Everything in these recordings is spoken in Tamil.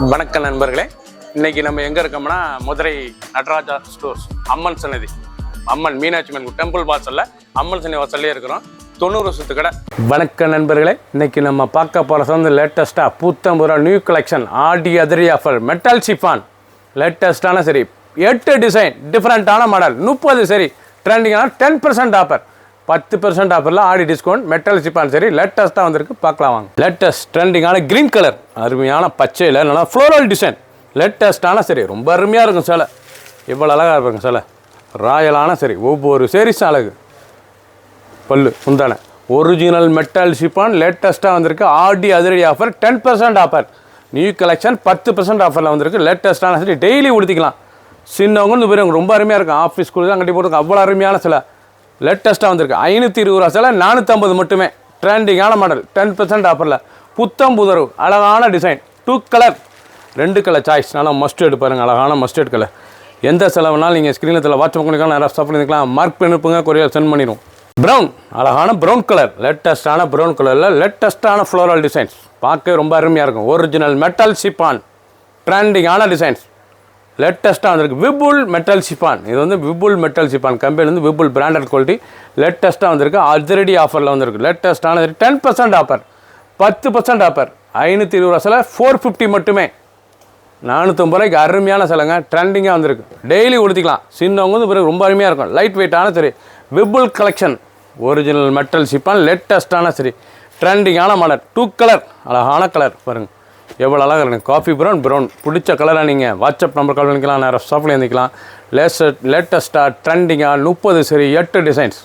வணக்கம் நண்பர்களே, இன்னைக்கு நம்ம எங்கே இருக்கோம்னா மதுரை நடராஜா ஸ்டோர்ஸ் அம்மன் சன்னதி, அம்மன் மீனாட்சி அம்மன் டெம்பிள் வாசலில் அம்மன் சன்னதி வாசல்லே இருக்கிறோம். 90 வருஷத்து கடை. வணக்கம் நண்பர்களே, இன்னைக்கு நம்ம பார்க்க போகிறது வந்து லேட்டஸ்ட்டாக புத்தம்புரா நியூ கலெக்ஷன் ஆடி அதிரி ஆஃபர் மெட்டல் சிஃபான் லேட்டஸ்ட்டான சரி 8 டிசைன் டிஃப்ரெண்ட்டான மாடல் 30 சரி ட்ரெண்டிங்கான 10% ஆஃபர் 10% ஆஃபரில் ஆடி டிஸ்கவுண்ட் மெட்டல் சிப்பான் சரி லேட்டஸ்ட்டாக வந்திருக்கு. பார்க்கலாம் வாங்க. லேட்டஸ்ட் ட்ரெண்டிங்கான க்ரீன் கலர் அருமையான பச்சையில் நல்லா ஃப்ளோரல் டிசைன் லேட்டஸ்ட்டான சரி ரொம்ப அருமையாக இருக்கும் சேலை. எவ்வளோ அழகாக இருப்பாங்க சேலை, ராயலான சரி ஒவ்வொரு சேரீஸும் அழகு. பல்லு முந்தான ஒரிஜினல் மெட்டல் சிப்பான் லேட்டஸ்ட்டாக வந்திருக்கு. ஆடி அதிரடி ஆஃபர் 10% ஆஃபர் நியூ கலெக்ஷன் 10% ஆஃபரில் வந்திருக்கு. லேட்டஸ்ட்டான சரி டெய்லி உடுத்திக்கலாம். சின்னவங்க இந்த பேர் ரொம்ப அருமையாக இருக்கும். ஆஃபீஸ் ஸ்கூல் தான் கட்டி போட்டுருக்கு. அவ்வளோ அருமையான சிலை லேட்டஸ்ட்டாக வந்திருக்கு. 520 ரூபா சிலை 450 மட்டுமே. ட்ரெண்டிங்கான மாடல் 10% ஆஃபரில் புத்தம் புதரு அழகான டிசைன் 2 கலர் 2 கலர் சாய்ஸ் நல்லா மஸ்டர்டு பாருங்கள். அழகான மஸ்டர்ட் கலர். எந்த செலவுனாலும் நீங்கள் ஸ்க்ரீனில் வாட்ச் பண்ணிக்கலாம், நிறையா ஸ்டாப் பண்ணிக்கலாம். மார்க் பண்ணிருப்புங்க, கொரியர் சென்ட் பண்ணிடுவோம். ப்ரௌன் அழகான ப்ரௌன் கலர் லேட்டஸ்ட்டான ப்ரௌன் கலரில் லேட்டஸ்ட்டான ஃப்ளோரல் டிசைன்ஸ் பார்க்க ரொம்ப அருமையாக இருக்கும். ஒரிஜினல் மெட்டல் சிப்பான் ட்ரெண்டிங்கான டிசைன்ஸ் லேட்டஸ்ட்டாக வந்திருக்கு. விபுல் மெட்டல் சிப்பான், இது வந்து விபுல் மெட்டல் சிப்பான் கம்பெனிலேருந்து விபுல் பிராண்டட் குவாலிட்டி லேட்டஸ்ட்டாக வந்திருக்கு. அதிரடி ஆஃபரில் வந்திருக்கு. லேட்டஸ்ட்டான 10% ஆஃபர் 10% ஆஃபர் 520 ரூபா சிலை 450 மட்டுமே. 450 ரூபாய்க்கு அருமையான சிலைங்க. ட்ரெண்டிங்காக வந்திருக்கு. டெய்லி உடுத்திக்கலாம். சின்னவங்க வந்து பிறகு ரொம்ப அருமையாக இருக்கும். லைட் வெயிட்டான sari Vipul collection original metal chiffon லேட்டஸ்ட்டான சரி ட்ரெண்டிங்கான மாடல் 2 கலர் அழகான கலர் பாருங்கள். எவ்வளோ அழகாக இருக்குது. காஃபி ப்ரௌன் பிடிச்ச கலராக நீங்கள் வாட்ஸ்அப் நம்பர் கால் பண்ணிக்கலாம், நேரம் ஷாப்பில் எழுந்திக்கலாம். லேட்டஸ்ட்டாக ட்ரெண்டிங்காக 30 சரி 8 டிசைன்ஸ்.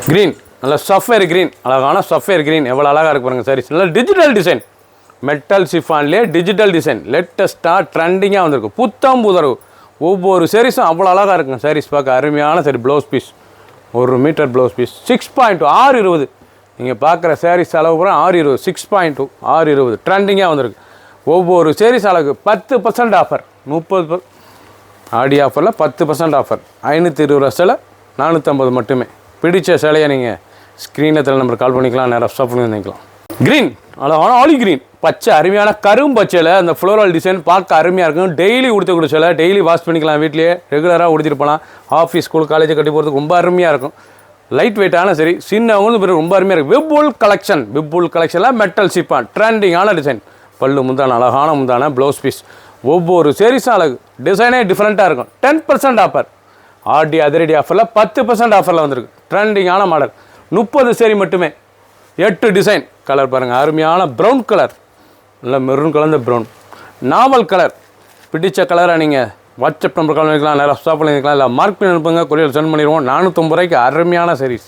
க்ரீன் நல்ல சஃபேர் க்ரீன் அழகான சஃபேர் க்ரீன் எவ்வளோ அழகாக இருக்கு பாருங்கள். சாரீஸ் நல்ல டிஜிட்டல் டிசைன் மெட்டல் சிஃபான்லேயே டிஜிட்டல் டிசைன் லேட்டஸ்ட்டாக ட்ரெண்டிங்காக வந்திருக்கு. புத்தம் புதரு ஒவ்வொரு சாரீஸும் அவ்வளோ அழகாக இருக்குங்க. சாரீஸ் பார்க்க அருமையான சரி blouse piece 1 metre blouse piece 6.2 620. நீங்கள் பார்க்குற சாரீஸ் அளவு பூரா 620 6.2 620 ட்ரெண்டிங்காக வந்திருக்கு. ஒவ்வொரு சாரீஸ் அளவுக்கு 10% ஆஃபர் 30 ஆடி ஆஃபரில் 10% ஆஃபர் 520 ரூபா சிலை 450 மட்டுமே. பிடிச்ச சிலையை நீங்கள் ஸ்க்ரீனில் நம்பர் கால் பண்ணிக்கலாம், நேரம் ஸ்டாப் பண்ணி வந்துக்கலாம். க்ரீன் அழகான ஆலி க்ரீன் பச்சை அருமையான கரும்பச்சையில் அந்த ஃப்ளோரல் டிசைன் பார்க்க அருமையாக இருக்கும். டெய்லி உடுத்தக்கூடிய சிலை டெய்லி வாஷ் பண்ணிக்கலாம். வீட்லேயே ரெகுலராக உடுத்திட்டு போகலாம். ஆஃபீஸ் ஸ்கூல் காலேஜ் கட்டி போகிறதுக்கு ரொம்ப அருமையாக இருக்கும். லைட் வெயிட்டான சரி சின்னவங்க பிறகு ரொம்ப அருமையாக இருக்குது. விபுல் கலெக்ஷனில் மெட்டல் சிப்பான் ட்ரெண்டிங்கான டிசைன். பல்லு முந்தான அழகான முந்தான ப்ளவுஸ் பீஸ் ஒவ்வொரு சேரீஸும் அழகு. டிசைனே டிஃப்ரெண்ட்டாக இருக்கும். 10% ஆஃபர் ஆடி அதிரடி ஆஃபரில் 10% ஆஃபரில் வந்திருக்கு. ட்ரெண்டிங்கான மாடல் 30 சேரீ மட்டுமே. 8 டிசைன் கலர் பாருங்கள். அருமையான ப்ரௌன் கலர் நல்லா மெரூன் கலந்த ப்ரௌன் நாவல் கலர். பிடிச்ச கலரை நீங்கள் வாட்ஸ்அப் நம்பர் கால் பண்ணிக்கலாம், நேரம் ஸ்டாப் பண்ணிக்கலாம், இல்லை மார்க் பண்ணி அனுப்புங்க, கொரியர் சென்ட் பண்ணிடுவோம். 450 ரூபாய்க்கு அருமையான சாரீஸ்.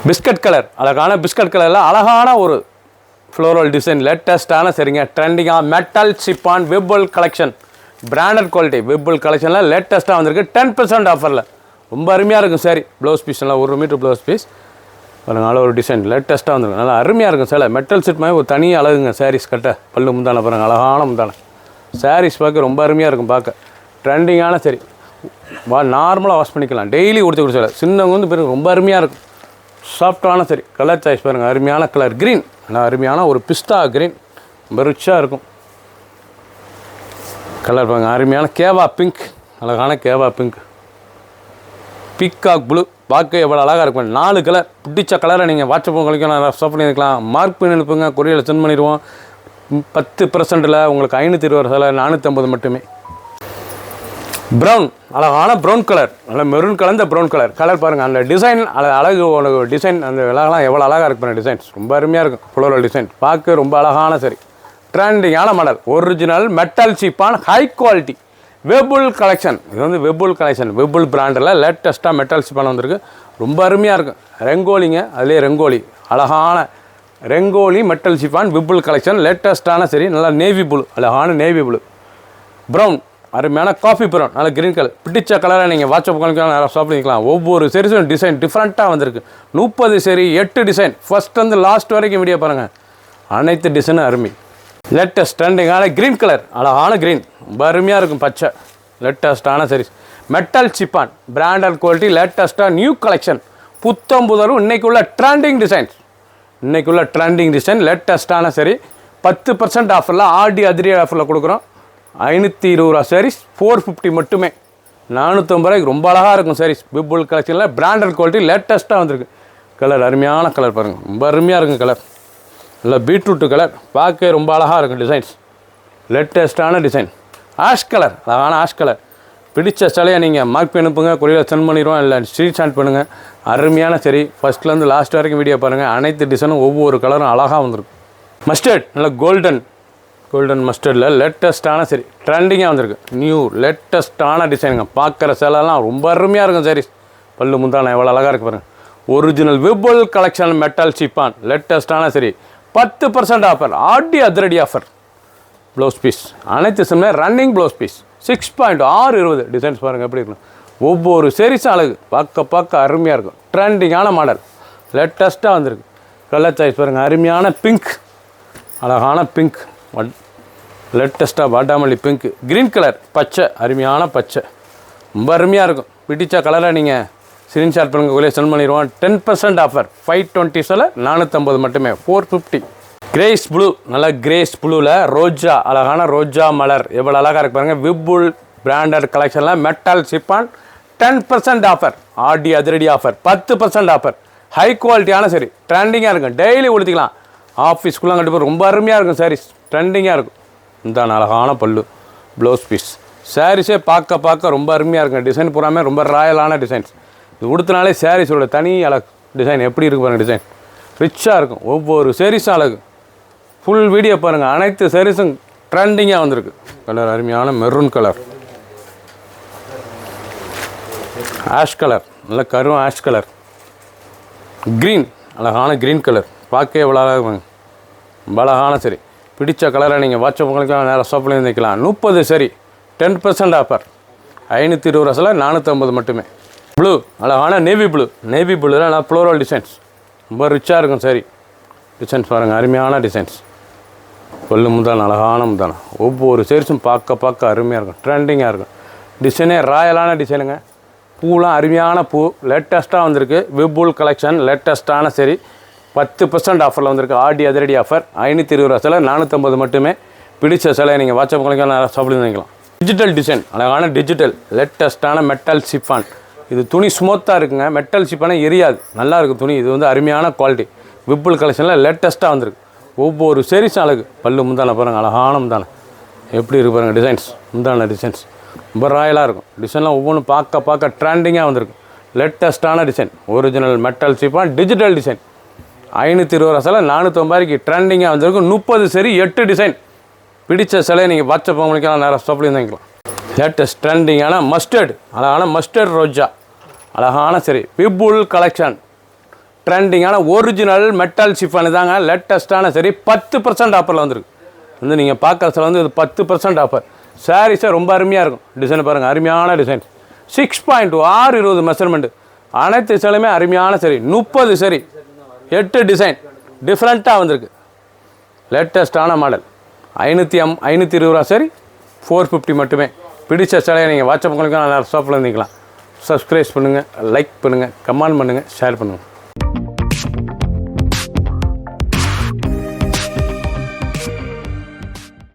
பிஸ்கட் கலர் அழகான பிஸ்கட் கலரில் அழகான ஒரு ஃப்ளோரல் டிசைன் லேட்டஸ்ட்டான சரிங்க. ட்ரெண்டிங்காக metal chiffon Vipul collection branded quality Vipul கலெக்ஷனில் லேட்டஸ்ட்டாக வந்திருக்கு. 10% ஆஃபரில் ரொம்ப அருமையாக இருக்கும் சாரி. ப்ளவுஸ் பீஸ் நல்லா 1 மீட்டர் ப்ளவுஸ் பீஸ் பாருங்கள். நல்ல ஒரு டிசைன் லேட்டஸ்ட்டாக வந்துருக்கு. நல்லா அருமையாக இருக்கும் சிலை. மெட்டல் சிட் மாதிரி ஒரு தனியாக அழகுங்க. சாரீஸ் கட்ட பல்லு முந்தான பாருங்கள். அழகான முந்தான சாரீஸ் பார்க்க ரொம்ப அருமையாக இருக்கும். பார்க்க ட்ரெண்டிங்கான சரி நார்மலாக வாஷ் பண்ணிக்கலாம். டெய்லி உடுத்தி சிலை சின்னவங்க வந்து பிறகு ரொம்ப அருமையாக இருக்கும். சாஃப்டான சரி கலர் சாய்ஸ் பாருங்கள். அருமையான கலர் க்ரீன் நல்லா அருமையான ஒரு பிஸ்தா க்ரீன் ரொம்ப ரிச்சாக இருக்கும். கலர் பாருங்கள். அருமையான கேவா பிங்க் அழகான கேவா பிங்க் பிக்காக் ப்ளூ பார்க்க எவ்வளோ அழகாக இருக்கும். 4 கலர் பிடிச்ச கலரை நீங்கள் வாட்ஸ்அப் கழிக்கலாம், ஸ்டாப் பண்ணியிருக்கலாம். மார்க் பண்ணி அனுப்புங்க, கொரியரில் சென்ட் பண்ணிடுவோம். 10%ல் உங்களுக்கு 520 சிலை 450 மட்டுமே. ப்ரௌன் அழகான ப்ரௌன் கலர் நல்ல மெரூன் கலந்த ப்ரௌன் கலர் பாருங்கள். அந்த டிசைன் அழகு டிசைன் அந்த விலகலாம் எவ்வளோ அழகாக இருக்கும். டிசைன்ஸ் ரொம்ப அருமையாக இருக்கும். ஃப்ளோரல் டிசைன் பார்க்க ரொம்ப அழகான சரி ட்ரெண்டிங்கான model. Original metal chiffon high quality Vipul collection. இது வந்து விபுல் கலெக்ஷன் விபுல் பிராண்டில் லேட்டஸ்ட்டாக மெட்டல் சிப்பான் வந்திருக்கு. ரொம்ப அருமையாக இருக்கும். ரெங்கோலிங்க அதிலே ரெங்கோலி அழகான ரெங்கோலி மெட்டல் சிப்பான் விபுல் கலெக்ஷன் லேட்டஸ்ட்டான சரி நல்லா நேவி ப்ளூ அழகான நேவி ப்ளூ ப்ரௌன் அருமையான காஃபி ப்ரௌன் நல்ல க்ரீன் கலர். பிடிச்ச கலரை நீங்கள் வாட்ஸ்அப் பண்ணிக்கலாம், நேரம் ஷாப் பண்ணிக்கலாம். ஒவ்வொரு சீரிஸும் டிசைன் டிஃப்ரெண்ட்டாக வந்திருக்கு. 30 சரி 8 டிசைன் ஃபஸ்ட்லேருந்து லாஸ்ட் வரைக்கும் வீடியோ பாருங்கள். அனைத்து டிசைனும் அருமை. லேட்டஸ்ட் ட்ரெண்டிங்கான க்ரீன் கலர் அழகான க்ரீன் ரொம்ப அருமையாக இருக்கும். பச்சை லேட்டஸ்ட்டான sarees metal chiffon branded quality லேட்டஸ்ட்டாக நியூ கலெக்ஷன் புத்தம் புதரும் இன்றைக்குள்ள ட்ரெண்டிங் டிசைன்ஸ் லேட்டஸ்ட்டான சரி 10% ஆஃபரில் ஆடி அதிரடி ஆஃபரில் கொடுக்குறோம். 520 ரூபா சாரீஸ் 450 மட்டுமே. 450 ரூபாய்க்கு ரொம்ப அழகாக இருக்கும் சாரீஸ். பிபுல் கலெக்ஷனில் பிராண்டட் குவாலிட்டி லேட்டஸ்ட்டாக வந்திருக்கு. கலர் அருமையான கலர் பாருங்கள், ரொம்ப அருமையாக இருக்கும் கலர். இல்லை பீட்ரூட்டு கலர் பார்க்க ரொம்ப அழகாக இருக்கும். டிசைன்ஸ் லேட்டஸ்ட்டான டிசைன். ஆஷ் கலர், அழகான ஆஷ் கலர். பிடிச்ச சிலையை நீங்கள் மார்க் பண்ணி அனுப்புங்க, கொரியர் சென்ட் பண்ணிடுவோம். இல்லை ஸ்ட்ரீட் ஸ்டாண்ட் பண்ணுங்கள். அருமையான சரி, ஃபஸ்ட்லேருந்து லாஸ்ட் வரைக்கும் வீடியோ பாருங்கள். அனைத்து டிசைனும் ஒவ்வொரு கலரும் அழகாக வந்திருக்கு. மஸ்டர்ட், நல்லா கோல்டன் மஸ்டர்டில் லேட்டஸ்ட்டான சரி, ட்ரெண்டிங்காக வந்திருக்கு. நியூ லேட்டஸ்ட்டான டிசைனுங்க. பார்க்குற சிலைலாம் ரொம்ப அருமையாக இருக்கும் சாரீஸ். பல்லு முந்தான எவ்வளோ அழகாக இருக்குது பாருங்கள். Original Vipul collection metal chiffon லேட்டஸ்ட்டான சரி, 10% ஆஃபர், ஆடி அதிரடி ஆஃபர். ப்ளவுஸ் பீஸ் அனைத்து சிம்ல ரன்னிங் ப்ளவுஸ் பீஸ் 6.620. டிசைன்ஸ் பாருங்கள் எப்படி இருக்கும். ஒவ்வொரு சீரிஸும் அழகு, பார்க்க அருமையாக இருக்கும். ட்ரெண்டிங்கான மாடல் லேட்டஸ்ட்டாக வந்திருக்கு. கலர் சாய்ஸ் பாருங்கள், அருமையான பிங்க், அழகான பிங்க், லேட்டஸ்ட்டாக பாட்டாமல்லி பிங்க், க்ரீன் கலர், பச்சை, அருமையான பச்சை, ரொம்ப அருமையாக இருக்கும். பிடிச்ச கலரை நீங்கள் ஸ்க்ரீன்ஷாட் பண்ணுங்க, சென்ட் பண்ணிடுவோம். 10% ஆஃபர் 520 சொல்ல 450 மட்டுமே, 450. கிரேஸ் ப்ளூ, நல்லா கிரேஸ் ப்ளூவில் ரோஜா, அழகான ரோஜா மலர் எவ்வளோ அழகாக இருக்கு பாருங்கள். விபுல் பிராண்டட் கலெக்ஷனில் மெட்டல் சிப்பான் 10% ஆஃபர், ஆடி அதிரடி ஆஃபர், 10% ஆஃபர். ஹை குவாலிட்டியான சரி, ட்ரெண்டிங்காக இருக்கும். டெய்லி உடுத்திக்கலாம். ஆஃபீஸ்க்குள்ளே கண்டிப்பாக ரொம்ப அருமையாக இருக்கும் சாரீஸ், ட்ரெண்டிங்காக இருக்கும். இந்த அழகான பல்லு, ப்ளவுஸ் பீஸ். சாரீஸே பார்க்க ரொம்ப அருமையாக இருக்கும். டிசைன் பூராமே ரொம்ப ராயலான டிசைன்ஸ். இது உடுத்தினாலே சாரீஸோட தனி அழகு. டிசைன் எப்படி இருக்கு பாருங்கள், டிசைன் ரிச்சாக இருக்கும். ஒவ்வொரு சாரீஸும் அழகு. ஃபுல் வீடியோ பாருங்கள். அனைத்து சாரீஸும் ட்ரெண்டிங்காக வந்திருக்கு. கலர் அருமையான மெரூன் கலர், ஆஷ் கலர், நல்ல கரும் ஆஷ் கலர், க்ரீன், அழகான க்ரீன் கலர், பார்க்க எவ்வளோ அழகாக ரொம்ப அழகான சரி. பிடிச்ச கலரை நீங்கள் வாட்ஸ்அப் உங்களுக்கு நேரம் ஷாப்லேயும் வைக்கலாம். 30 சரி, 10% ஆஃபர், 520 ரூபா சொல்ல 450 மட்டுமே. ப்ளூ, அழகான நேவி ப்ளூவில் நல்லா ஃப்ளோரல் டிசைன்ஸ், ரொம்ப ரிச்சாக இருக்கும் சரி. டிசைன்ஸ் பாருங்கள், அருமையான டிசைன்ஸ். கொல்லு முந்தான, அழகான முந்தான. ஒவ்வொரு சைஸும் பார்க்க அருமையாக இருக்கும், ட்ரெண்டிங்காக இருக்கும். டிசைனே ராயலான டிசைனுங்க. பூலாம் அருமையான பூ, லேட்டஸ்ட்டாக வந்திருக்கு. விபுல் கலெக்ஷன் லேட்டஸ்ட்டான சரி, 10% ஆஃபரில் வந்திருக்கு. ஆடி அதிரடி ஆஃபர், 520 ரூபா சிலை 450 மட்டுமே. பிடிச்ச சிலையை நீங்கள் வாட்ஸ்அப் உங்களுக்கு சாப்பிட்டு வாங்கிக்கலாம். டிஜிட்டல் டிசைன், அழகான டிஜிட்டல் லேட்டஸ்ட்டான மெட்டல் சிஃபான். இது துணி ஸ்மூத்தாக இருக்குங்க. மெட்டல் சிப்பானே எரியாது, நல்லா இருக்கும் துணி. இது வந்து அருமையான குவாலிட்டி. விபுல் கலெக்ஷனில் லேட்டஸ்ட்டாக வந்திருக்கு. ஒவ்வொரு சீரிஸும் அழகு. பல்லு முந்தான பாருங்கள், அழகான முந்தான எப்படி இருக்கு பாருங்கள். டிசைன்ஸ் முந்தான டிசைன்ஸ் ரொம்ப ராயலாக இருக்கும். டிசைன்லாம் ஒவ்வொன்றும் பார்க்க ட்ரெண்டிங்காக வந்திருக்கு. லேட்டஸ்ட்டான design, original metal chiffon, digital design. 520 ரூபா சிலை 450 ரூபாய்க்கு ட்ரெண்டிங்காக வந்திருக்கு. 30 சரி, 8 டிசைன். பிடிச்ச சிலையை நீங்கள் வாட்ஸ்அப் உங்களுக்கு நேரம் ஸ்டாப்லேயும் வாங்கிக்கலாம். லேட்டஸ்ட் ட்ரெண்டிங்கான மஸ்டர்டு, அழகான மஸ்டர்ட் ரோஜா, அழகான சரி. விபுல் கலெக்ஷன் ட்ரெண்டிங்கான ஒரிஜினல் மெட்டல் சிஃபான் தாங்க. லேட்டஸ்ட்டான சரி, 10% ஆஃபரில் வந்திருக்கு. வந்து நீங்கள் பார்க்குற சில வந்து இது 10% ஆஃபர். சாரீஸே ரொம்ப அருமையாக இருக்கும். டிசைன் பாருங்கள், அருமையான டிசைன். 6.620 மெஷர்மெண்ட்டு. அனைத்து சிலையுமே அருமையான சரி. 30 சரி, 8 டிசைன் டிஃப்ரெண்ட்டாக வந்திருக்கு. லேட்டஸ்ட்டான மாடல். 520 ரூபா சரி, 450 மட்டுமே. பிடிச்ச சிலையை நீங்கள் வாட்ஸ்அப் உங்களுக்கு நல்லா ஷாப்பில் இருந்தீங்களா. சப்ஸ்கிரைப் பண்ணுங்கள், லைக் பண்ணுங்கள், கமெண்ட் பண்ணுங்கள், ஷேர் பண்ணுங்கள்.